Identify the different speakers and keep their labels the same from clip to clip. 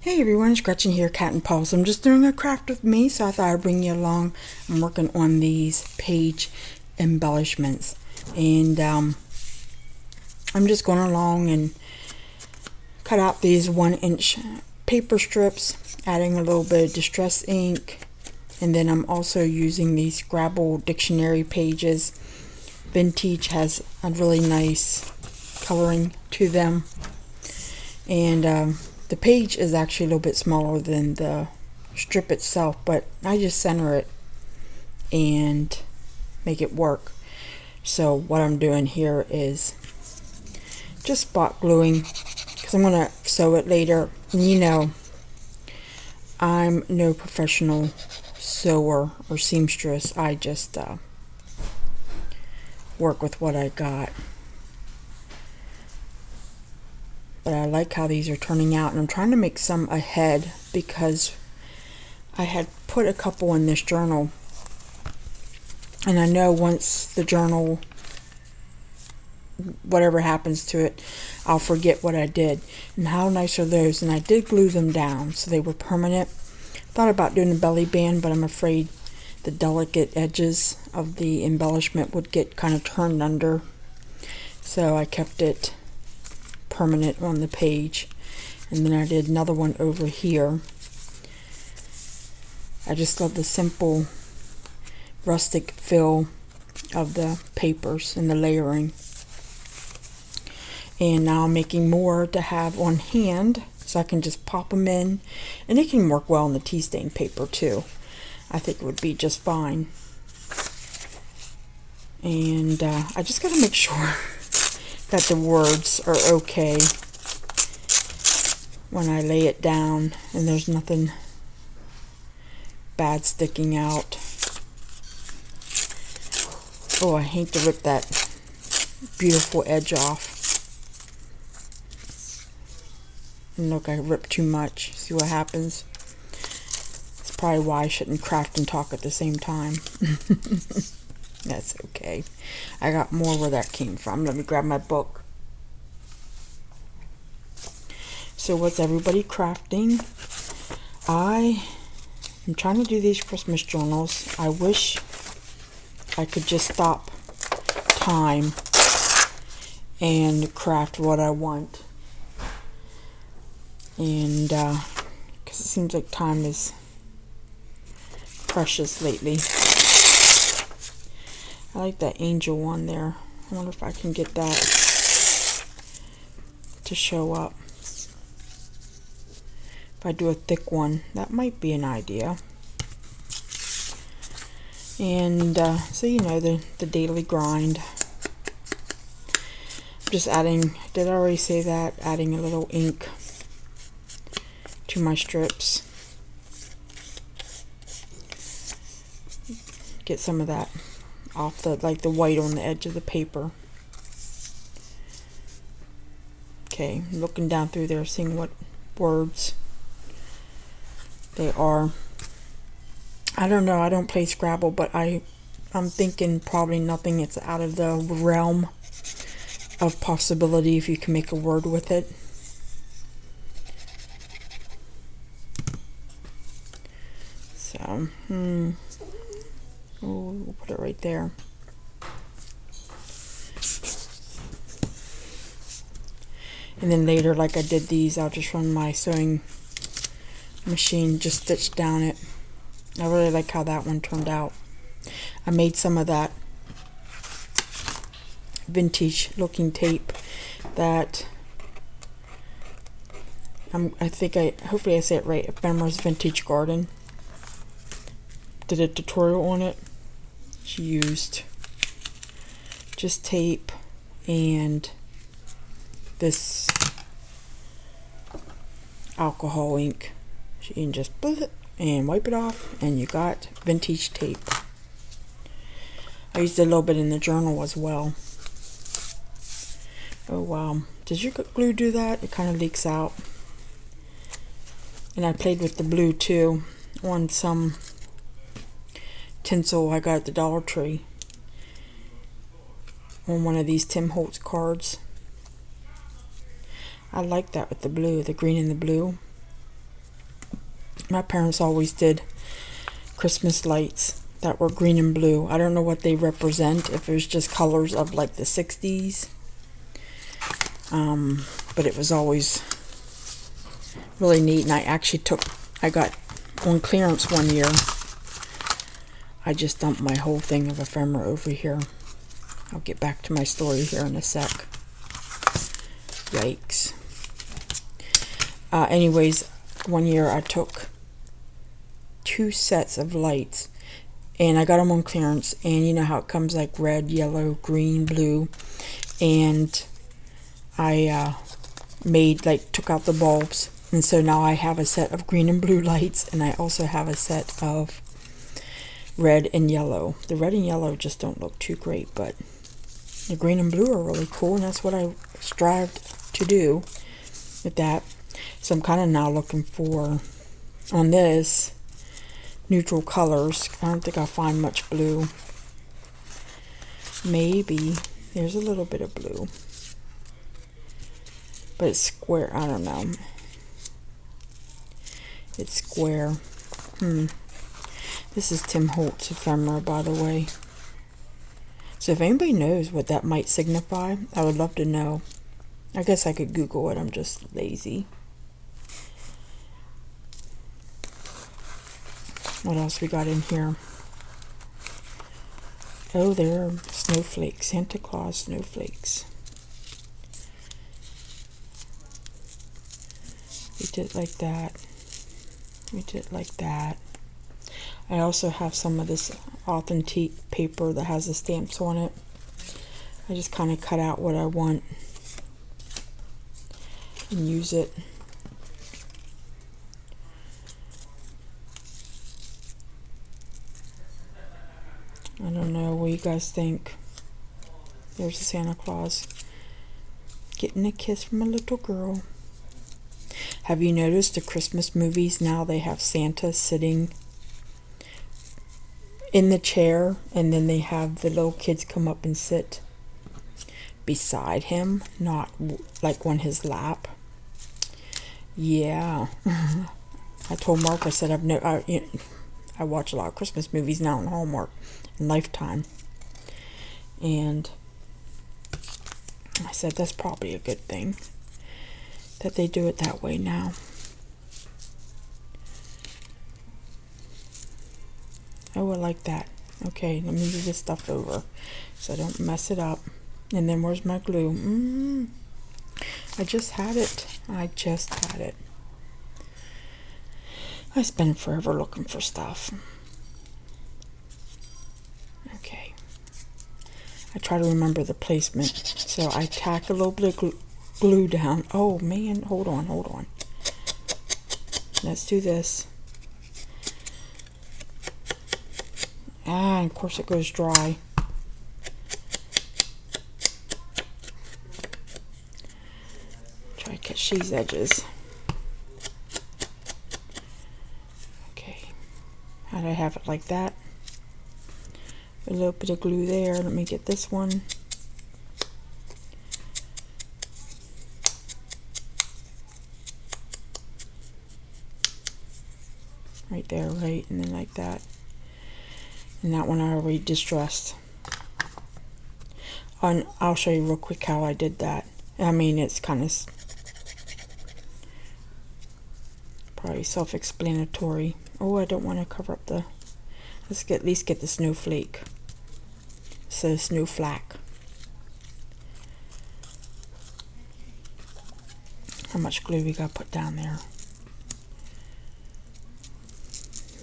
Speaker 1: Hey everyone, it's Gretchen here, Catnpaws. I'm just doing a craft with me, so I thought I'd bring you along. I'm working on these page embellishments, and I'm just going along and cut out these 1-inch paper strips, adding a little bit of distress ink, and then I'm also using these Scrabble dictionary pages. Vintage has a really nice coloring to them, and the page is actually a little bit smaller than the strip itself, but I just center it and make it work. So what I'm doing here is just spot gluing, because I'm going to sew it later. And you know, I'm no professional sewer or seamstress. I just work with what I got. But I like how these are turning out, and I'm trying to make some ahead because I had put a couple in this journal, and I know once the journal, whatever happens to it, I'll forget what I did. And how nice are those? And I did glue them down so they were permanent. Thought about doing a belly band, but I'm afraid the delicate edges of the embellishment would get kind of turned under, so I kept it permanent on the page. And then I did another one over here. I just love the simple rustic feel of the papers and the layering. And now I'm making more to have on hand, so I can just pop them in, and it can work well on the tea stain paper too. I think it would be just fine. And I just got to make sure that the words are okay when I lay it down and there's nothing bad sticking out. Oh, I hate to rip that beautiful edge off. And look, I ripped too much. See what happens? That's probably why I shouldn't craft and talk at the same time. That's okay. I got more where that came from. Let me grab my book. So what's everybody crafting? I am trying to do these Christmas journals. I wish I could just stop time and craft what I want. And because it seems like time is precious lately. I like that angel one there. I wonder if I can get that to show up. If I do a thick one, that might be an idea. And so you know, the daily grind. I'm just adding, did I already say that? Adding a little ink to my strips. Get some of that off the, like the white on the edge of the paper. Okay, looking down through there, seeing what words they are. I don't know, I don't play Scrabble, but I'm thinking probably nothing that's out of the realm of possibility if you can make a word with it. So, we'll put it right there. And then later, like I did these, I'll just run my sewing machine, just stitch down it. I really like how that one turned out. I made some of that vintage looking tape that hopefully I say it right, ephemera's Vintage Garden. Did a tutorial on it. She used just tape and this alcohol ink. You can just put it and wipe it off, and you got vintage tape. I used a little bit in the journal as well. Oh wow, does your glue do that? It kind of leaks out. And I played with the blue too on some tinsel I got at the Dollar Tree on one of these Tim Holtz cards. I like that with the blue, the green and the blue. My parents always did Christmas lights that were green and blue. I don't know what they represent, if it was just colors of like the 60s. But it was always really neat. And I got on clearance one year. I just dumped my whole thing of ephemera over here. I'll get back to my story here in a sec. Yikes. Anyways, one year I took 2 sets of lights, and I got them on clearance, and you know how it comes like red, yellow, green, blue, and I took out the bulbs, and so now I have a set of green and blue lights, and I also have a set of red and yellow. The red and yellow just don't look too great, but the green and blue are really cool, and that's what I strived to do with that. So I'm kind of now looking for, on this, neutral colors. I don't think I'll find much blue. Maybe there's a little bit of blue, but it's square. I don't know. It's square. This is Tim Holtz ephemera, by the way. So if anybody knows what that might signify, I would love to know. I guess I could Google it. I'm just lazy. What else we got in here? Oh, there are snowflakes. Santa Claus snowflakes. We did like that. We did like that. I also have some of this authentic paper that has the stamps on it. I just kind of cut out what I want and use it. I don't know what you guys think. There's the Santa Claus getting a kiss from a little girl. Have you noticed the Christmas movies now, they have Santa sitting in the chair, and then they have the little kids come up and sit beside him, not like on his lap. Yeah. I told Mark, I said I watch a lot of Christmas movies now on Hallmark and Lifetime, and I said that's probably a good thing that they do it that way now. Oh, I like that. Okay, let me move this stuff over so I don't mess it up. And then where's my glue? I just had it. I spend forever looking for stuff. Okay. I try to remember the placement. So I tack a little bit of glue down. Oh man, hold on. Let's do this. And of course it goes dry. Try to catch these edges. Okay. How do I have it like that? A little bit of glue there. Let me get this one. Right there, right? And then like that. And that one I already distressed. And I'll show you real quick how I did that. I mean, it's kind of probably self-explanatory. Oh, I don't want to cover up the... Let's at least get the snowflake. So snowflake. How much glue we got to put down there?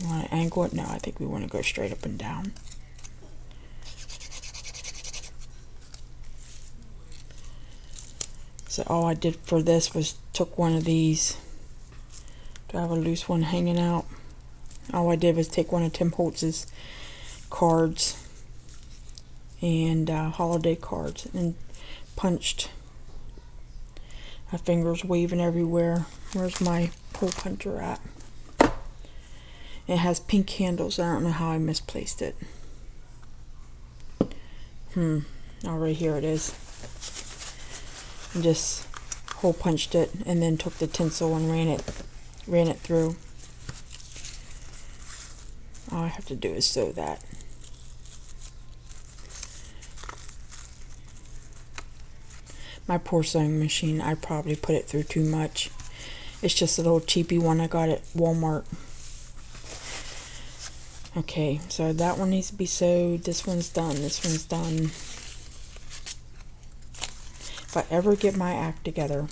Speaker 1: You want to angle it? No, I think we want to go straight up and down. So all I did for this was took one of these. Do I have a loose one hanging out? All I did was take one of Tim Holtz's cards and holiday cards and punched. My fingers waving everywhere. Where's my hole puncher at? It has pink handles. I don't know how I misplaced it. Oh, right here it is. And just hole punched it, and then took the tinsel and ran it through. All I have to do is sew that. My poor sewing machine, I probably put it through too much. It's just a little cheapy one I got at Walmart. Okay, so that one needs to be sewed. This one's done. This one's done. If I ever get my act together,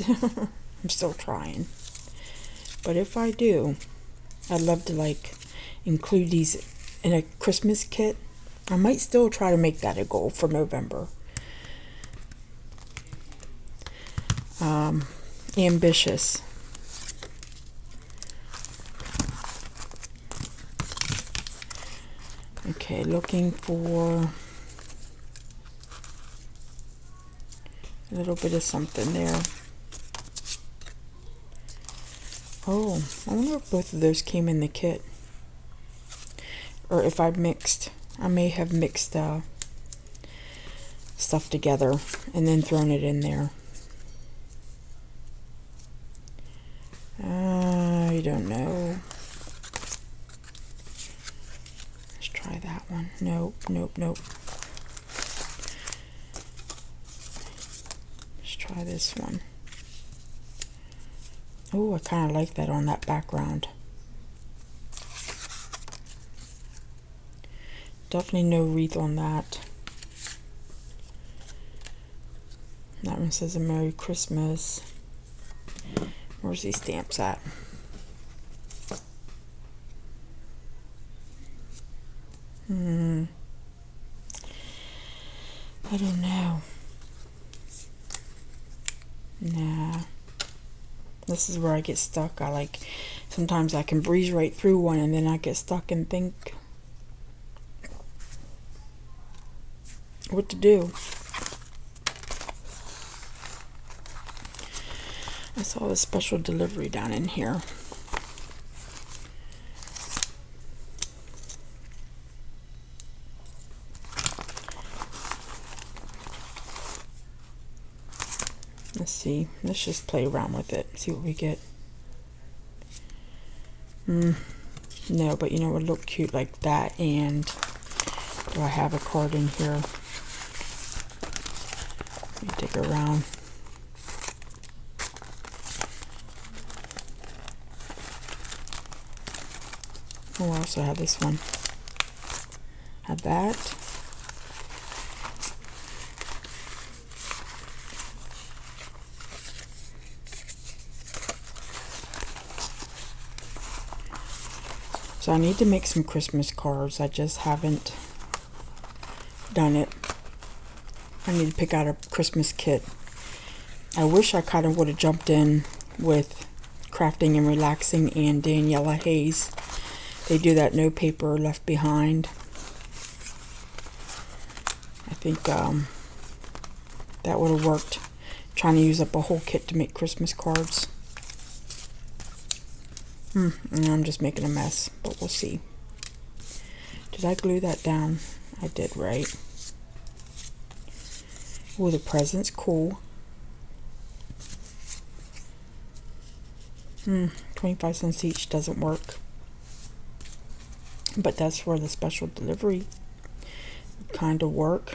Speaker 1: I'm still trying. But if I do, I'd love to like include these in a Christmas kit. I might still try to make that a goal for November. Ambitious. Okay, looking for a little bit of something there. Oh, I wonder if both of those came in the kit. Or if I may have mixed stuff together and then thrown it in there. I don't know. Let's try that one. Nope. Let's try this one. Oh, I kind of like that on that background. Definitely no wreath on that. That one says a Merry Christmas. Where's these stamps at? I don't know. Nah. This is where I get stuck. Sometimes I can breeze right through one and then I get stuck and think what to do. I saw the special delivery down in here. Let's see. Let's just play around with it. See what we get. No, but you know, it would look cute like that. And do I have a card in here? Let me dig around. Oh, I also have this one. Have that. So I need to make some Christmas cards. I just haven't done it. I need to pick out a Christmas kit. I wish I kind of would have jumped in with Crafting and Relaxing and Daniela Hayes. They do that No Paper Left Behind. I think that would have worked. Trying to use up a whole kit to make Christmas cards. And I'm just making a mess, but we'll see. Did I glue that down? I did, right? Oh, the present's cool. 25 cents each doesn't work. But that's where the special delivery would kind of work.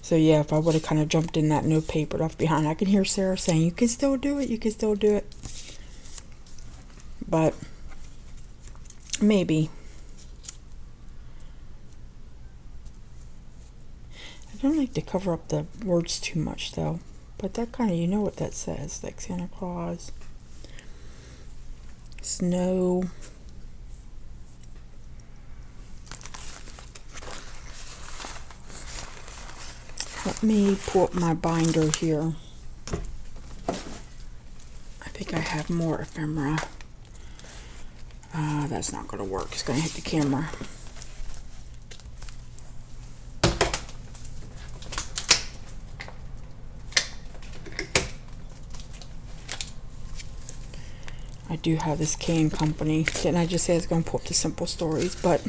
Speaker 1: So yeah, if I would have kind of jumped in that No Paper Left Behind, I can hear Sarah saying, you can still do it, you can still do it. But maybe. I don't like to cover up the words too much though. But that kind of, you know what that says, like Santa Claus, snow. Let me pull up my binder here. I think I have more ephemera. That's not going to work. It's going to hit the camera. I do have this can company. Didn't I just say I was going to pull up the Simple Stories? But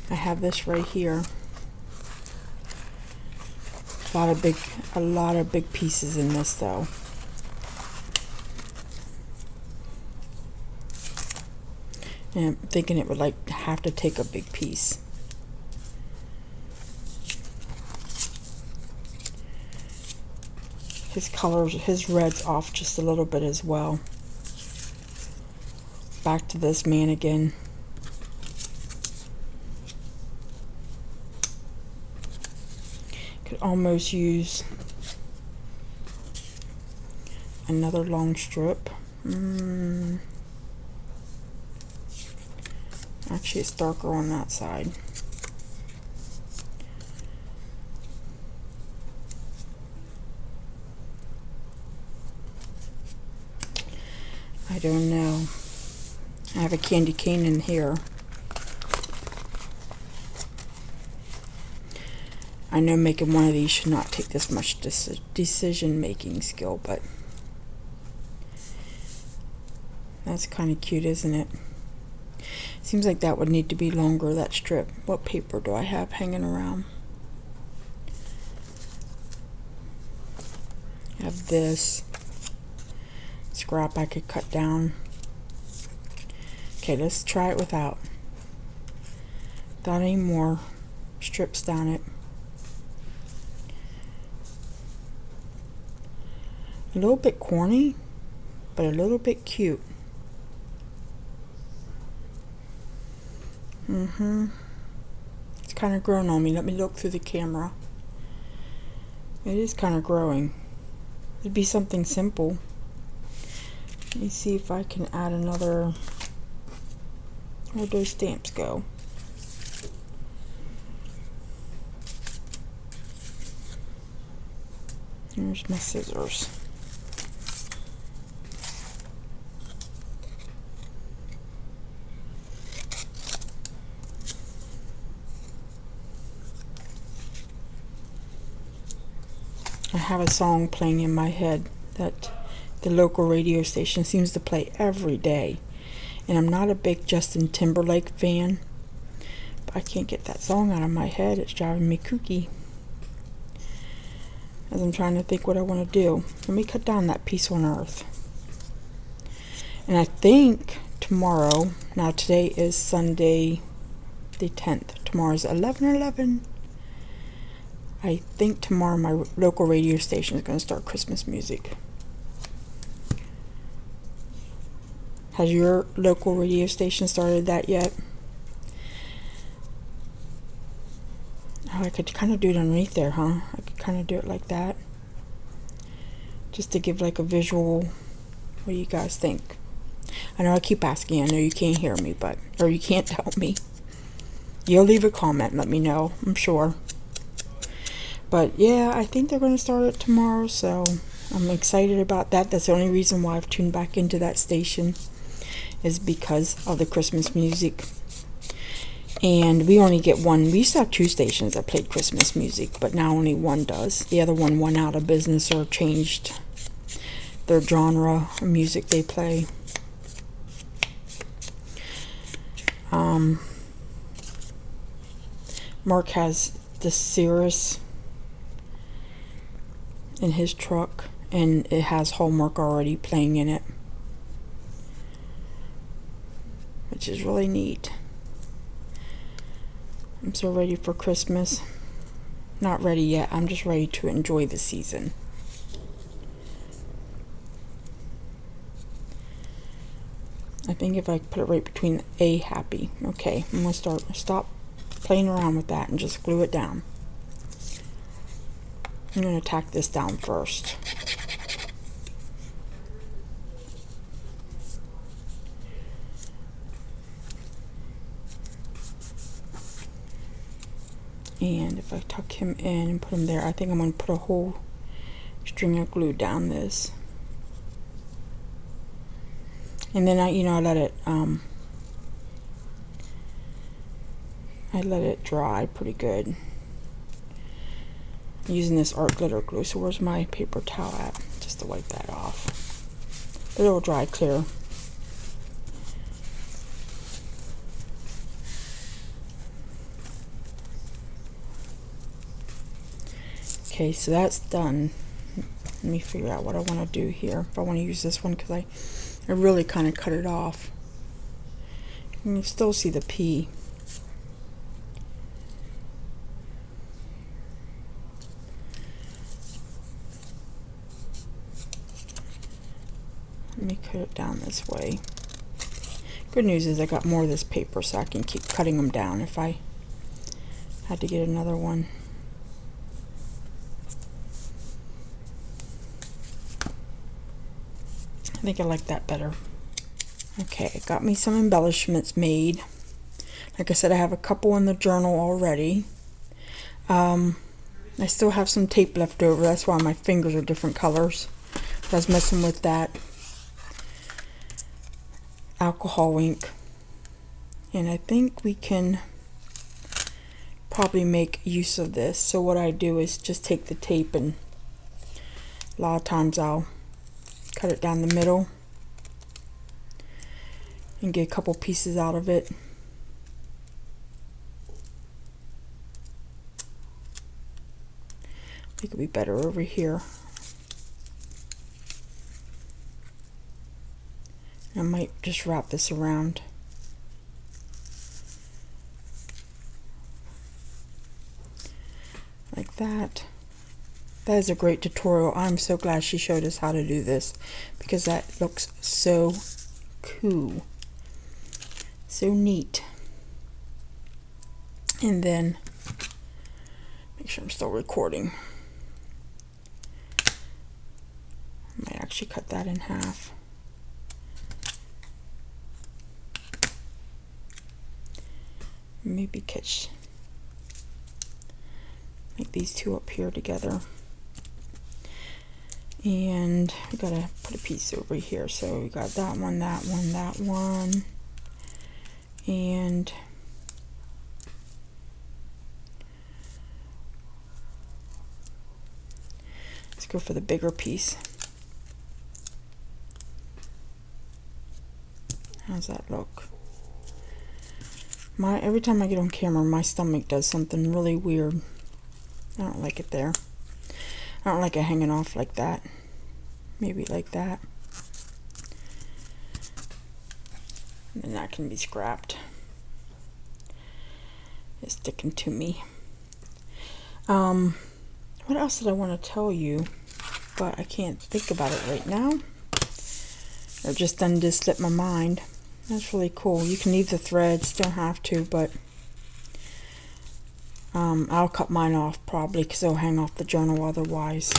Speaker 1: I have this right here. A lot of big pieces in this though. And I'm thinking it would like have to take a big piece. His colors, his red's off just a little bit as well. Back to this man again. Could almost use another long strip. Actually, it's darker on that side. I don't know. I have a candy cane in here. I know making one of these should not take this much decision-making skill, but that's kind of cute, isn't it? Seems like that would need to be longer, that strip. What paper do I have hanging around? I have this scrap I could cut down. Okay, let's try it without any more strips down it. A little bit corny, but a little bit cute. It's kind of grown on me. Let me look through the camera. It is kind of growing. It'd be something simple. Let me see if I can add another. Where'd those stamps go? Here's my scissors. I have a song playing in my head that the local radio station seems to play every day. And I'm not a big Justin Timberlake fan, but I can't get that song out of my head. It's driving me kooky as I'm trying to think what I want to do. Let me cut down that piece on earth. And I think tomorrow, now today is Sunday the 10th. Tomorrow's 11/11. I think tomorrow my local radio station is going to start Christmas music. Has your local radio station started that yet? Oh, I could kind of do it underneath there, huh? I could kind of do it like that. Just to give like a visual. What do you guys think? I know I keep asking. I know you can't hear me, or you can't tell me. You'll leave a comment. Let me know. I'm sure. But yeah, I think they're going to start it tomorrow, so I'm excited about that. That's the only reason why I've tuned back into that station, is because of the Christmas music. And we only get one. We used to have two stations that played Christmas music, but now only one does. The other one went out of business or changed their genre of music they play. Mark has the Cirrus in his truck, and it has Hallmark already playing in it, which is really neat. I'm so ready for Christmas. Not ready yet. I'm just ready to enjoy the season. I think if I put it right between A, happy. Okay, I'm going to stop playing around with that and just glue it down. I'm going to tack this down first. And if I tuck him in and put him there, I think I'm going to put a whole string of glue down this. And then I let it dry pretty good. I'm using this art glitter glue. So where's my paper towel at? Just to wipe that off. But it'll dry clear. Okay, so that's done. Let me figure out what I want to do here. If I want to use this one, because I really kind of cut it off. And you still see the P. Let me cut it down this way. Good news is I got more of this paper, so I can keep cutting them down if I had to get another one. I think I like that better. Okay, got me some embellishments made. Like I said, I have a couple in the journal already. I still have some tape left over. That's why my fingers are different colors. I was messing with that alcohol ink. And I think we can probably make use of this. So what I do is just take the tape, and a lot of times I'll cut it down the middle and get a couple pieces out of it. I think it'll be better over here. I might just wrap this around. Like that. That is a great tutorial. I'm so glad she showed us how to do this, because that looks so cool. So neat. And then, make sure I'm still recording. I might actually cut that in half. Maybe catch, make these two up here together. And we gotta put a piece over here. So we got that one, that one, that one. And let's go for the bigger piece. How's that look? Every time I get on camera, my stomach does something really weird. I don't like it there. I don't like it hanging off like that. Maybe like that. And then that can be scrapped. It's sticking to me. What else did I want to tell you? But I can't think about it right now. Or just done to slip my mind. That's really cool. You can leave the threads, don't have to, but I'll cut mine off probably, because it'll hang off the journal otherwise.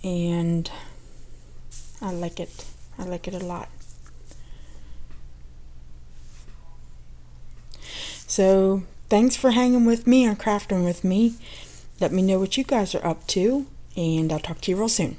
Speaker 1: And I like it. I like it a lot. So thanks for hanging with me and crafting with me. Let me know what you guys are up to, and I'll talk to you real soon.